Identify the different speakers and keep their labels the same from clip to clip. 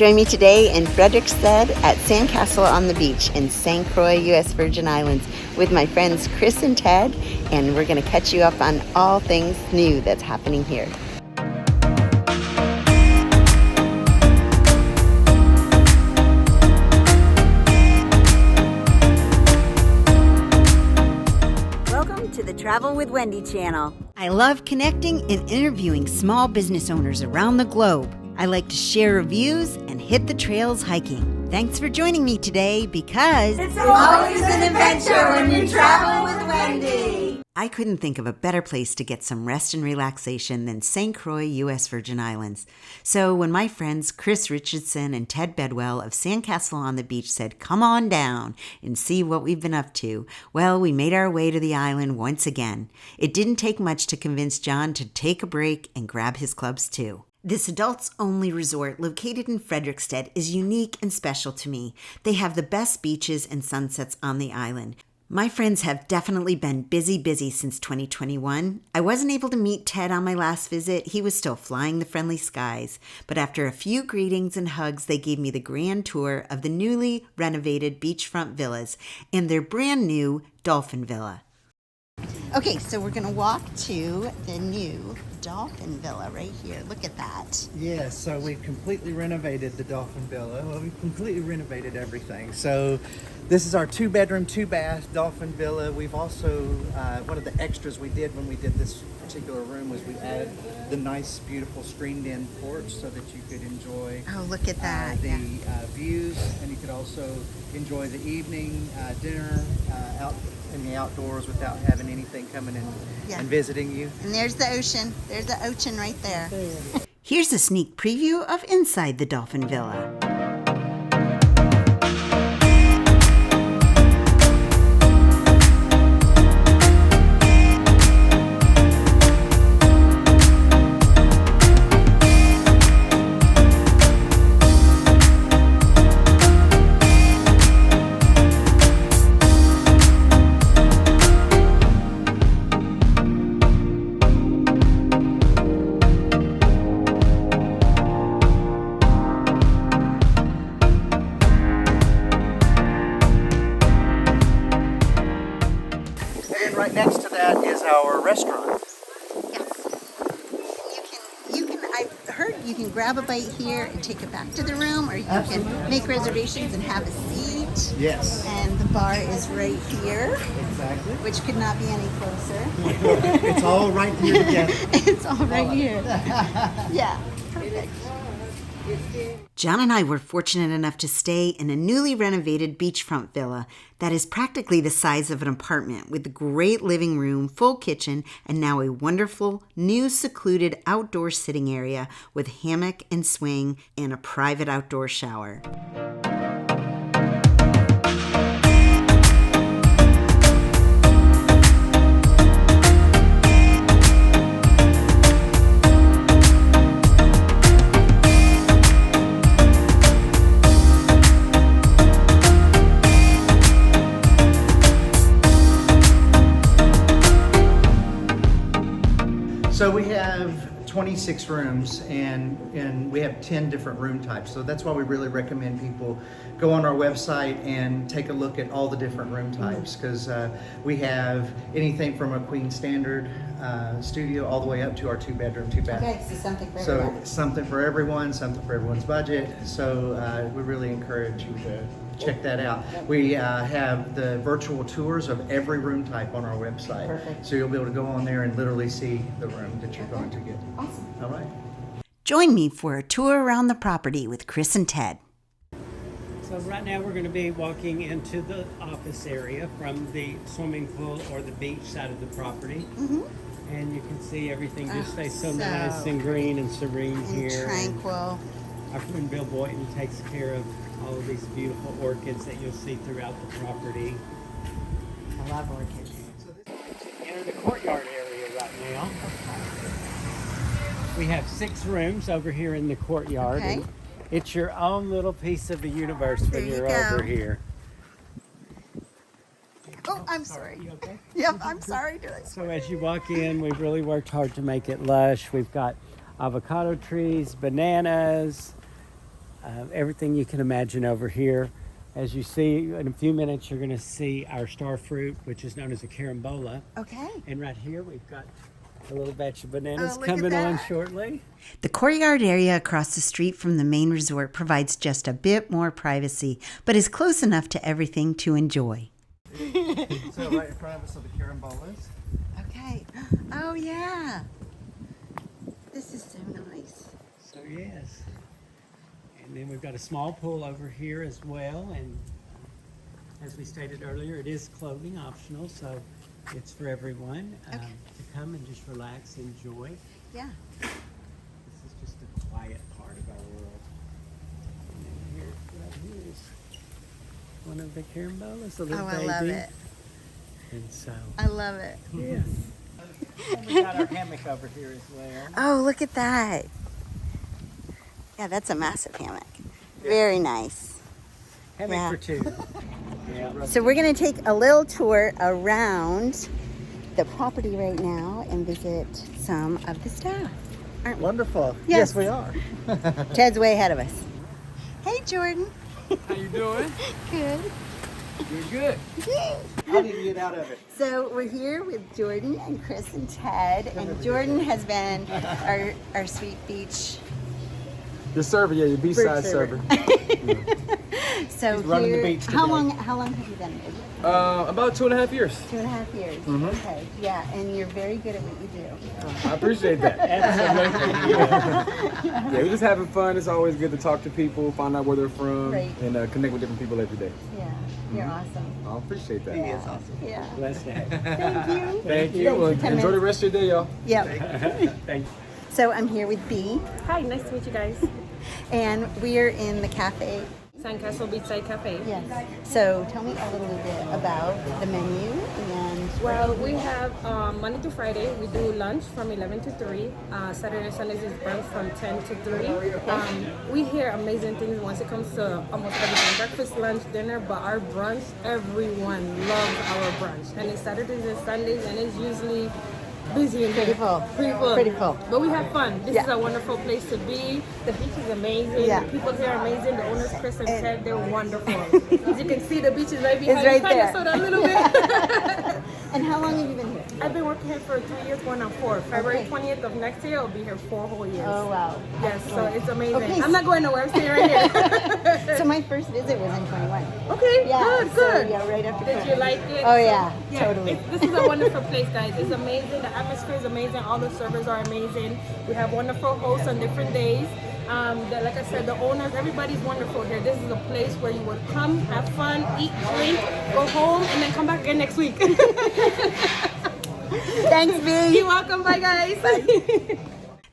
Speaker 1: Join me today in Richardson at Sandcastle on the Beach in St. Croix, U.S. Virgin Islands with my friends Chris and Ted, and we're going to catch you up on all things new that's happening here. Welcome to the Travel with Wendy channel. I love connecting and interviewing small business owners around the globe. I like to share reviews and hit the trails hiking. Thanks for joining me today because it's always an adventure when you travel with Wendy. I couldn't think of a better place to get some rest and relaxation than St. Croix, U.S. Virgin Islands. So when my friends Chris Richardson and Ted Bedwell of Sandcastle on the Beach said, come on down and see what we've been up to, well, we made our way to the island once again. It didn't take much to convince John to take a break and grab his clubs too. This adults-only resort located in Frederiksted is unique and special to me. They have the best beaches and sunsets on the island. My friends have definitely been busy since 2021. I wasn't able to meet Ted on my last visit. He was still flying the friendly skies. But after a few greetings and hugs, they gave me the grand tour of the newly renovated beachfront villas and their brand new Dolphin Villa. Okay, so we're going to walk to the new Dolphin Villa right here. Look at that.
Speaker 2: Yeah, so we've completely renovated the Dolphin Villa. Well, we've completely renovated everything. So this is our 2-bedroom, 2-bath Dolphin Villa. We've also, one of the extras we did when we did this particular room was we added the nice, beautiful screened-in porch so that you could enjoy
Speaker 1: look at that.
Speaker 2: the views, and you could also enjoy the evening dinner out in the outdoors without having anything coming in and visiting you.
Speaker 1: And there's the ocean. There's the ocean right there. Here's a sneak preview of inside the Dolphin Villa.
Speaker 2: Right next to that is our restaurant.
Speaker 1: Yes. I've heard you can grab a bite here and take it back to the room, or you can make reservations and have a seat.
Speaker 2: Yes.
Speaker 1: And the bar is right here.
Speaker 2: Exactly.
Speaker 1: Which could not be any closer.
Speaker 2: It's all right here together.
Speaker 1: It's all right here. Yeah, perfect. John and I were fortunate enough to stay in a newly renovated beachfront villa that is practically the size of an apartment with a great living room, full kitchen, and now a wonderful, new secluded outdoor sitting area with hammock and swing and a private outdoor shower.
Speaker 2: So we have 26 rooms and we have 10 different room types. So that's why we really recommend people go on our website and take a look at all the different room types, because we have anything from a queen standard studio all the way up to our 2-bedroom, 2-bath.
Speaker 1: Okay, so something for everyone.
Speaker 2: So something for everyone, something for everyone's budget. So we really encourage you to check that out. We have the virtual tours of every room type on our website.
Speaker 1: Perfect.
Speaker 2: So you'll be able to go on there and literally see the room that you're going to get.
Speaker 1: Awesome.
Speaker 2: All right.
Speaker 1: Join me for a tour around the property with Chris and Ted.
Speaker 3: So right now we're going to be walking into the office area from the swimming pool or the beach side of the property. Mm-hmm. And you can see everything just stays so nice and green and serene
Speaker 1: and
Speaker 3: here.
Speaker 1: Tranquil.
Speaker 3: Our friend Bill Boynton takes care of all of these beautiful orchids that you'll see throughout the property.
Speaker 1: I love orchids.
Speaker 3: Enter the courtyard area right now. We have 6 rooms over here in the courtyard.
Speaker 1: Okay.
Speaker 3: And it's your own little piece of the universe when you're over here.
Speaker 1: Oh, I'm sorry.
Speaker 3: You okay?
Speaker 1: Yep, I'm sorry.
Speaker 3: So as you walk in, we've really worked hard to make it lush. We've got avocado trees, bananas, everything you can imagine over here. As you see, in a few minutes, you're going to see our star fruit, which is known as a carambola.
Speaker 1: Okay.
Speaker 3: And right here, we've got a little batch of bananas
Speaker 1: look at
Speaker 3: coming on
Speaker 1: that.
Speaker 3: shortly.
Speaker 1: The Courtyard area across the street from the main resort provides just a bit more privacy, but is close enough to everything to enjoy.
Speaker 2: So right in front of us are the carambolas.
Speaker 1: Okay. Oh, yeah. This is so nice.
Speaker 3: So yes. And then we've got a small pool over here as well. And as we stated earlier, it is clothing optional, so it's for everyone to come and just relax, enjoy.
Speaker 1: Yeah.
Speaker 3: This is just a quiet part of our world. And then here is one of the carambolas, a little baby.
Speaker 1: I love it.
Speaker 3: And so,
Speaker 1: I love it.
Speaker 3: yes. And we got our hammock over here as well.
Speaker 1: Oh, look at that. Yeah, that's a massive hammock. Very nice.
Speaker 3: Hammock
Speaker 1: Yeah.
Speaker 3: for two. Yeah.
Speaker 1: So we're going to take a little tour around the property right now and visit some of the staff. Aren't we?
Speaker 2: Wonderful.
Speaker 1: Yes.
Speaker 2: Yes, we are.
Speaker 1: Ted's way ahead of us. Hey, Jordan.
Speaker 4: How you doing?
Speaker 1: Good.
Speaker 4: You're good.
Speaker 2: How did you get out of it?
Speaker 1: So we're here with Jordan and Chris and Ted, and Jordan has been our Sweet Beach.
Speaker 4: Your server, yeah, your Beachside server.
Speaker 1: So
Speaker 4: He's running the
Speaker 1: here,
Speaker 4: beach
Speaker 1: how
Speaker 4: today.
Speaker 1: long have you been here?
Speaker 4: About 2.5 years.
Speaker 1: 2.5 years.
Speaker 4: Mm-hmm.
Speaker 1: Okay, yeah, and you're very good at what you do.
Speaker 4: I appreciate that.
Speaker 3: Absolutely.
Speaker 4: Yeah, we're just having fun. It's always good to talk to people, find out where they're from,
Speaker 1: Right.
Speaker 4: and connect with different people every day.
Speaker 1: Yeah, you're awesome.
Speaker 4: I appreciate that.
Speaker 2: He is awesome.
Speaker 1: Yeah.
Speaker 3: Blessed to have you.
Speaker 1: Thank you.
Speaker 3: Thank you.
Speaker 4: Yeah, well,
Speaker 1: for coming.
Speaker 4: enjoy the rest of your day, y'all.
Speaker 1: Yep.
Speaker 3: Thank you.
Speaker 1: So I'm here with B,
Speaker 5: Hi, nice to meet you guys.
Speaker 1: and we're in the cafe.
Speaker 5: Sandcastle Beachside Cafe.
Speaker 1: Yes. So tell me a little bit about the menu and.
Speaker 5: Well, we have Monday to Friday, we do lunch from 11 to 3. Saturday and Sundays is brunch from 10 to 3. We hear amazing things once it comes to almost everything. Breakfast, lunch, dinner, but our brunch, everyone loves our brunch. And it's Saturdays and Sundays, and it's usually busy and
Speaker 1: Pretty full.
Speaker 5: Pretty full.
Speaker 1: Pretty full.
Speaker 5: But we have fun. This
Speaker 1: Yeah.
Speaker 5: is a wonderful place to be. The beach is amazing.
Speaker 1: Yeah.
Speaker 5: The people here are amazing. The owners, Chris and Ted, they're wonderful. As you can see, the beach is right behind
Speaker 1: right
Speaker 5: you. Kind
Speaker 1: there.
Speaker 5: of, sort of, a little bit.
Speaker 1: And how long have you been here?
Speaker 5: I've been working here for 3 years, going on 4. February 20th of next year, I'll be here 4 whole years.
Speaker 1: Oh wow.
Speaker 5: Yes, so it's amazing.
Speaker 1: Okay,
Speaker 5: I'm not going nowhere. I'm staying right here.
Speaker 1: So my first visit was in 21.
Speaker 5: Okay,
Speaker 1: Yeah.
Speaker 5: good,
Speaker 1: So,
Speaker 5: good.
Speaker 1: yeah, right after.
Speaker 5: Did you
Speaker 1: COVID.
Speaker 5: like it?
Speaker 1: Oh yeah,
Speaker 5: Yeah,
Speaker 1: totally.
Speaker 5: this is a wonderful place, guys. It's amazing. The atmosphere is amazing. All the servers are amazing. We have wonderful hosts on different days. Like I said, the owners, everybody's wonderful here. This is a place where you would come, have fun, eat, drink, go home, and then come back again next week.
Speaker 1: Thanks, B.
Speaker 5: You're welcome. Bye, guys.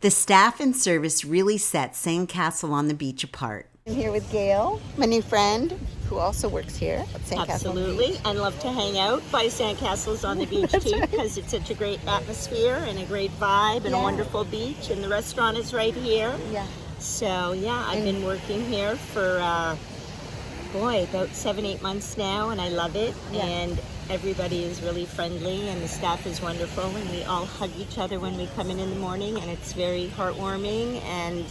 Speaker 1: The staff and service really set Sandcastle on the Beach apart. I'm here with Gail, my new friend, who also works here at Sandcastle on the
Speaker 6: Absolutely,
Speaker 1: Beach.
Speaker 6: and love to hang out by Sandcastles on the beach too, because it's such a great atmosphere and a great vibe and
Speaker 1: Yeah.
Speaker 6: a wonderful beach, and the restaurant is right here.
Speaker 1: Yeah.
Speaker 6: So yeah, I've been working here for about 7-8 months now, and I love it.
Speaker 1: Yeah.
Speaker 6: And everybody is really friendly, and the staff is wonderful, and we all hug each other when we come in the morning, and it's very heartwarming, and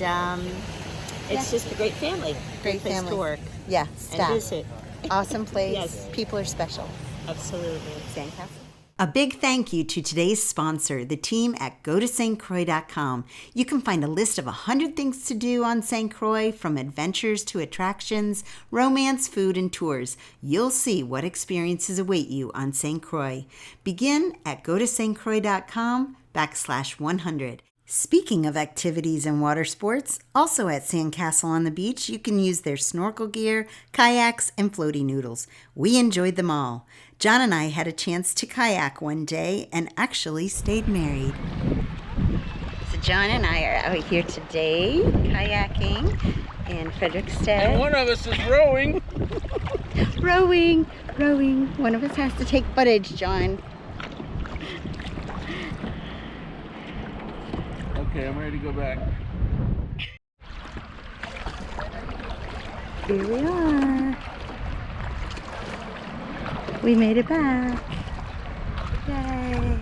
Speaker 6: it's just a great family.
Speaker 1: Great
Speaker 6: place
Speaker 1: family.
Speaker 6: to work
Speaker 1: Yeah,
Speaker 6: and
Speaker 1: staff.
Speaker 6: visit.
Speaker 1: Awesome place.
Speaker 6: Yes.
Speaker 1: People are special.
Speaker 6: Absolutely.
Speaker 1: Sandcastle. A big thank you to today's sponsor, the team at GoToSt.Croix.com. You can find a list of 100 things to do on St. Croix, from adventures to attractions, romance, food, and tours. You'll see what experiences await you on St. Croix. Begin at GoToSt.Croix.com/100. Speaking of activities and water sports, also at Sandcastle on the Beach, you can use their snorkel gear, kayaks, and floaty noodles. We enjoyed them all. John and I had a chance to kayak one day and actually stayed married. So John and I are out here today kayaking in Frederickstead.
Speaker 4: And one of us is rowing.
Speaker 1: Rowing. One of us has to take footage, John.
Speaker 4: Okay, I'm ready to go back.
Speaker 1: Here we are. We made it back. Yay.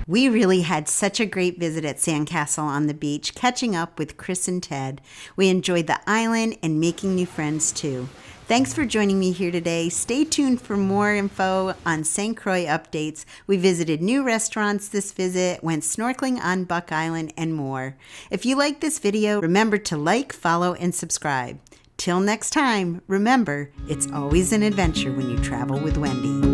Speaker 1: We really had such a great visit at Sandcastle on the beach, catching up with Chris and Ted. We enjoyed the island and making new friends too. Thanks for joining me here today. Stay tuned for more info on St. Croix updates. We visited new restaurants this visit, went snorkeling on Buck Island, and more. If you like this video, remember to like, follow, and subscribe. Till next time, remember, it's always an adventure when you travel with Wendy.